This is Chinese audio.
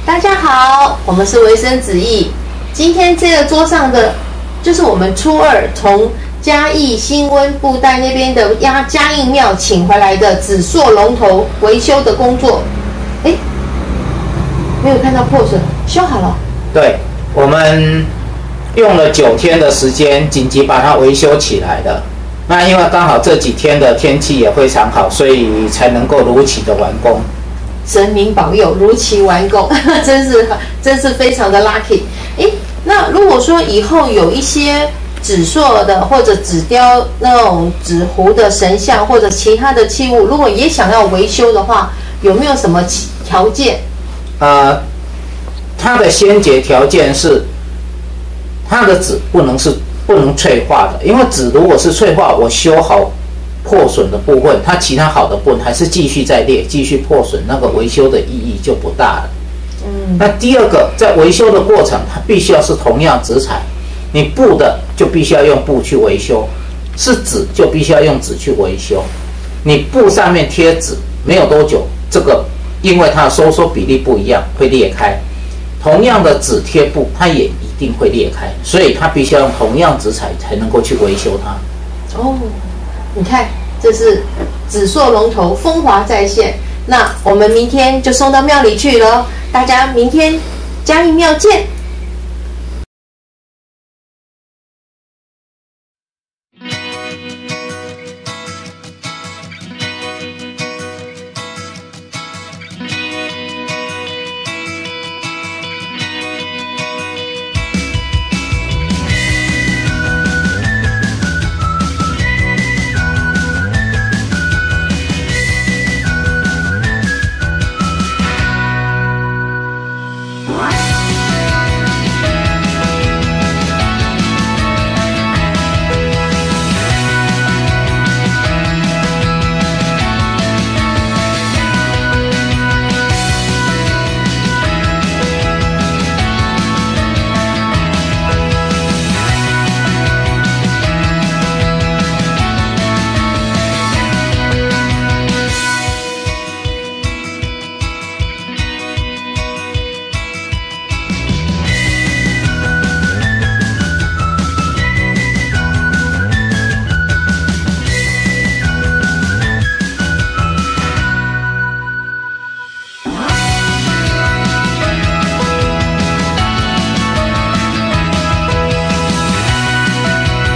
大家好，我们是维生子义。今天这个桌上的，就是我们初二从嘉义新温布袋那边的嘉应庙请回来的紫塑龙头维修的工作。哎，没有看到破损，修好了。对，我们用了9天的时间，紧急把它维修起来的。那因为刚好这几天的天气也非常好，所以才能够如期的完工。神明保佑，如期完工，真是非常的 lucky。哎，那如果说以后有一些纸塑的或者纸雕那种纸糊的神像或者其他的器物，如果也想要维修的话，有没有什么条件？它的先决条件是，它的纸不能脆化的，因为纸如果是脆化，我修好破损的部分，它其他好的部分还是继续在裂，继续破损，那个维修的意义就不大了。那第二个，在维修的过程，它必须要是同样纸材，你布的就必须要用布去维修，是纸就必须要用纸去维修。你布上面贴纸没有多久，这个因为它的收缩比例不一样，会裂开。同样的纸贴布，它也一定会裂开，所以它必须要用同样纸材才能够去维修它。哦，你看，这是紫塑龙头，风华再现。那我们明天就送到庙里去了，大家明天嘉义庙见。